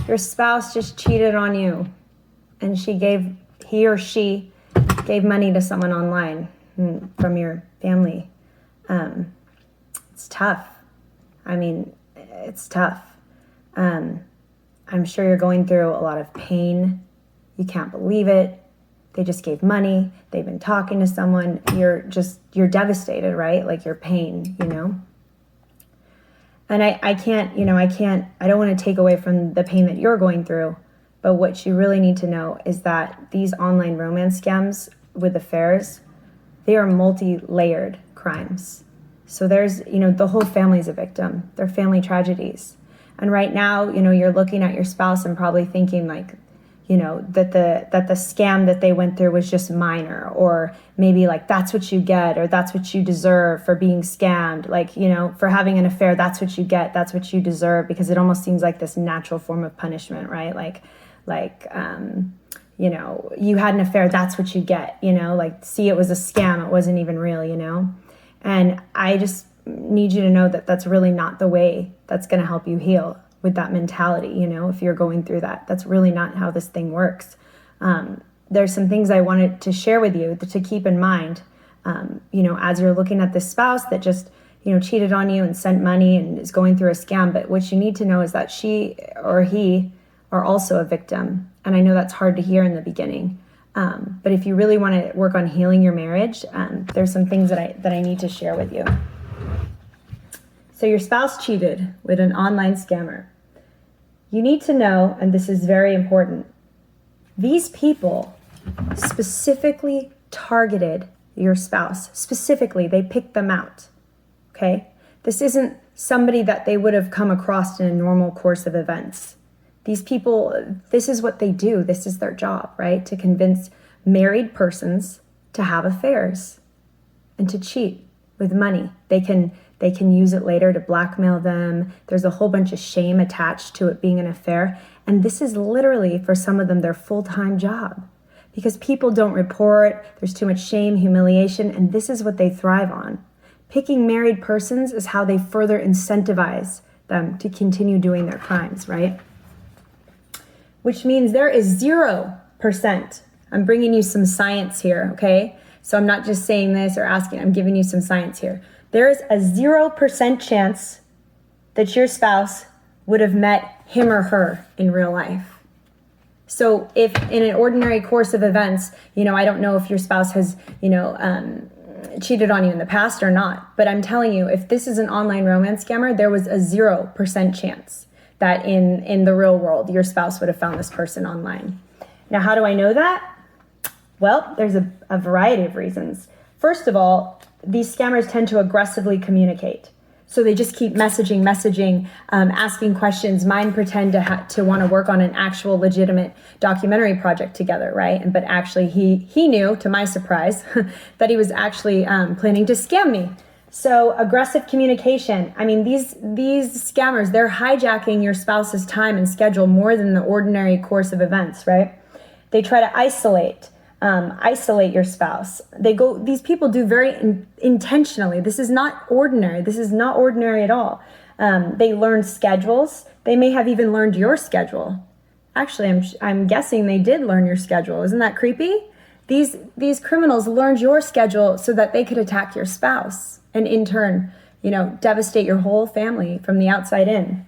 Your spouse just cheated on you, and he or she gave money to someone online from your family. It's tough. I mean, it's tough. I'm sure you're going through a lot of pain. You can't believe it. They just gave money. They've been talking to someone. You're devastated, right? Like your pain, you know? And I don't want to take away from the pain that you're going through, but what you really need to know is that these online romance scams with affairs, they are multi-layered crimes. So there's, the whole family's a victim. They're family tragedies. And right now, you're looking at your spouse and probably thinking like, that the scam that they went through was just minor, or maybe like that's what you get, or that's what you deserve for being scammed. Like, for having an affair, that's what you get, that's what you deserve, because it almost seems like this natural form of punishment, right? You had an affair, that's what you get, like, see, it was a scam, it wasn't even real, And I just need you to know that that's really not the way that's going to help you heal with that mentality. If you're going through that, that's really not how this thing works. There's some things I wanted to share with you to keep in mind, as you're looking at this spouse that just, cheated on you and sent money and is going through a scam. But what you need to know is that she or he are also a victim. And I know that's hard to hear in the beginning. But if you really want to work on healing your marriage, there's some things that I need to share with you. So your spouse cheated with an online scammer. You need to know, and this is very important, these people specifically targeted your spouse. Specifically, they picked them out, okay? This isn't somebody that they would have come across in a normal course of events. These people, this is what they do. This is their job, right? To convince married persons to have affairs and to cheat with money. They can use it later to blackmail them. There's a whole bunch of shame attached to it being an affair. And this is literally, for some of them, their full-time job. Because people don't report, there's too much shame, humiliation, and this is what they thrive on. Picking married persons is how they further incentivize them to continue doing their crimes, right? Which means there is 0%. I'm bringing you some science here, okay? So I'm not just saying this or asking, I'm giving you some science here. There is a 0% chance that your spouse would have met him or her in real life. So if in an ordinary course of events, I don't know if your spouse has, cheated on you in the past or not, but I'm telling you, if this is an online romance scammer, there was a 0% chance that in the real world, your spouse would have found this person online. Now, how do I know that? Well, there's a variety of reasons. First of all, these scammers tend to aggressively communicate. So they just keep messaging, asking questions, pretend to want to work on an actual legitimate documentary project together, right? But actually he knew, to my surprise, that he was actually planning to scam me. So aggressive communication. I mean, these scammers, they're hijacking your spouse's time and schedule more than the ordinary course of events, right? They try to isolate your spouse. These people do very intentionally. This is not ordinary. This is not ordinary at all. They learn schedules. They may have even learned your schedule. Actually, I'm guessing they did learn your schedule. Isn't that creepy? These criminals learned your schedule so that they could attack your spouse and in turn, devastate your whole family from the outside in.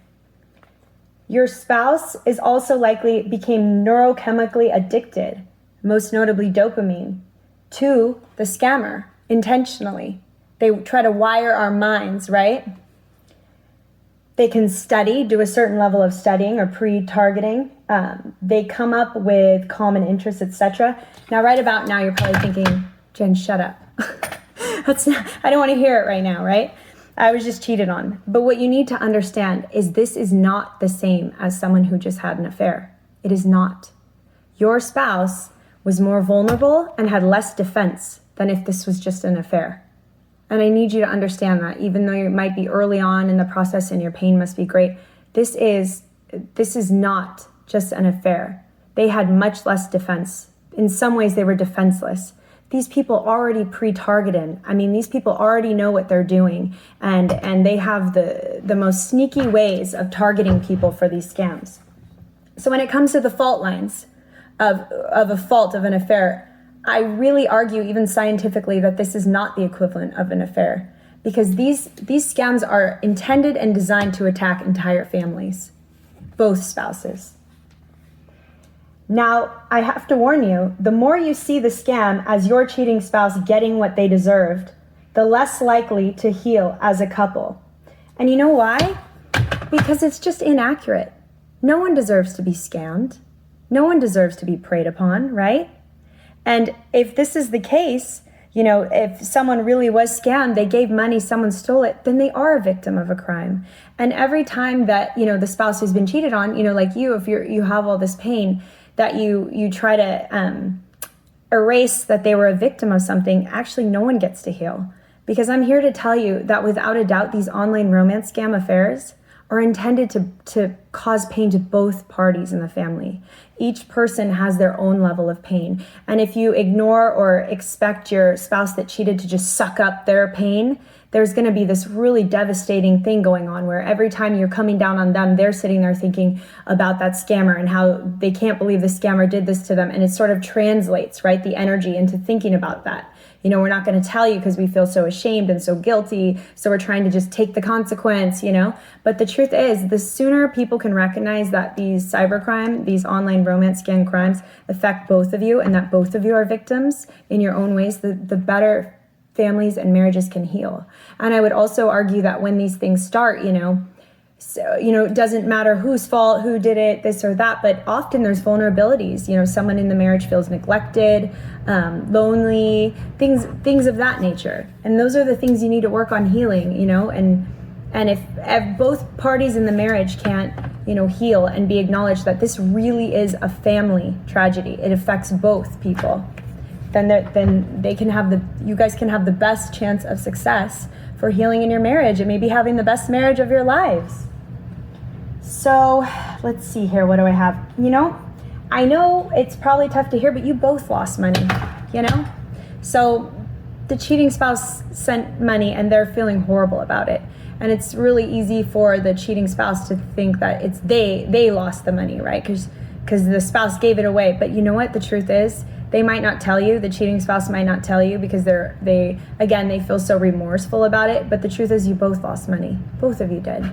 Your spouse is also likely became neurochemically addicted, most notably dopamine, to the scammer intentionally. They try to wire our minds, right? They can do a certain level of studying or pre-targeting. They come up with common interests, etc. Now, right about now, you're probably thinking, Jen, shut up. I don't want to hear it right now, right? I was just cheated on. But what you need to understand is this is not the same as someone who just had an affair. It is not. Your spouse was more vulnerable and had less defense than if this was just an affair. And I need you to understand that, even though you might be early on in the process and your pain must be great, this is not just an affair. They had much less defense. In some ways, they were defenseless. These people already pre-targeted. I mean, these people already know what they're doing, and they have the most sneaky ways of targeting people for these scams. So when it comes to the fault lines of a fault of an affair, I really argue, even scientifically, that this is not the equivalent of an affair, because these scams are intended and designed to attack entire families, both spouses. Now, I have to warn you, the more you see the scam as your cheating spouse getting what they deserved, the less likely to heal as a couple. And you know why? Because it's just inaccurate. No one deserves to be scammed. No one deserves to be preyed upon, right? And if this is the case, if someone really was scammed, they gave money, someone stole it, then they are a victim of a crime. And every time that, the spouse who's been cheated on, like you, if you have all this pain, that you try to erase that they were a victim of something, actually no one gets to heal. Because I'm here to tell you that without a doubt, these online romance scam affairs are intended to cause pain to both parties in the family. Each person has their own level of pain. And if you ignore or expect your spouse that cheated to just suck up their pain, there's going to be this really devastating thing going on where every time you're coming down on them, they're sitting there thinking about that scammer and how they can't believe the scammer did this to them. And it sort of translates, right, the energy into thinking about that. We're not going to tell you because we feel so ashamed and so guilty. So we're trying to just take the consequence, But the truth is, the sooner people can recognize that these cybercrime, these online romance scam crimes affect both of you and that both of you are victims in your own ways, the better families and marriages can heal. And I would also argue that when these things start, it doesn't matter whose fault, who did it, this or that, but often there's vulnerabilities. Someone in the marriage feels neglected, lonely, things of that nature. And those are the things you need to work on healing, and if both parties in the marriage can't, heal and be acknowledged that this really is a family tragedy, it affects both people, then they can have you guys can have the best chance of success for healing in your marriage and maybe having the best marriage of your lives. So let's see here. What do I have? I know it's probably tough to hear, but you both lost money, So the cheating spouse sent money and they're feeling horrible about it. And it's really easy for the cheating spouse to think that it's they lost the money, right? Because the spouse gave it away. But you know what? The truth is, they might not tell you. The cheating spouse might not tell you because they feel so remorseful about it. But the truth is, you both lost money. Both of you did.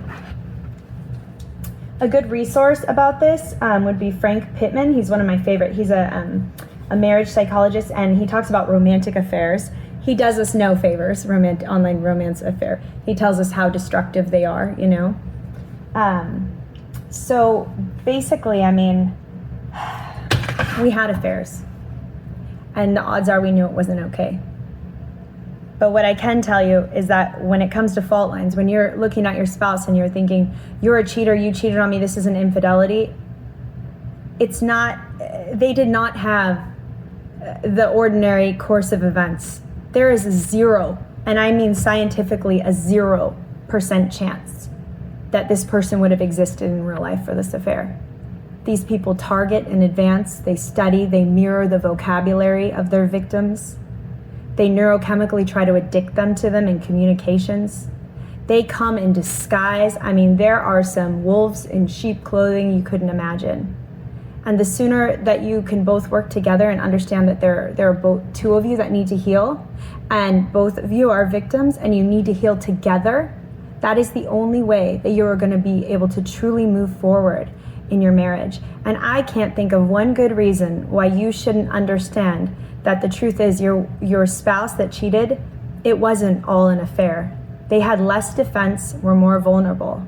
A good resource about this would be Frank Pittman. He's one of my favorite. He's a marriage psychologist, and he talks about romantic affairs. He does us no favors, online romance affair. He tells us how destructive they are, So basically, we had affairs. And the odds are we knew it wasn't okay. But what I can tell you is that when it comes to fault lines, when you're looking at your spouse and you're thinking, you're a cheater, you cheated on me, this is an infidelity, it's not, they did not have the ordinary course of events. There is a zero, and I mean scientifically a 0% chance that this person would have existed in real life for this affair. These people target in advance, they study, they mirror the vocabulary of their victims. They neurochemically try to addict them to them in communications. They come in disguise. There are some wolves in sheep clothing you couldn't imagine. And the sooner that you can both work together and understand that there are both two of you that need to heal, and both of you are victims and you need to heal together, that is the only way that you are going to be able to truly move forward in your marriage. And I can't think of one good reason why you shouldn't understand that the truth is your spouse that cheated, it wasn't all an affair. They had less defense, were more vulnerable.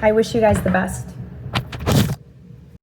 I wish you guys the best.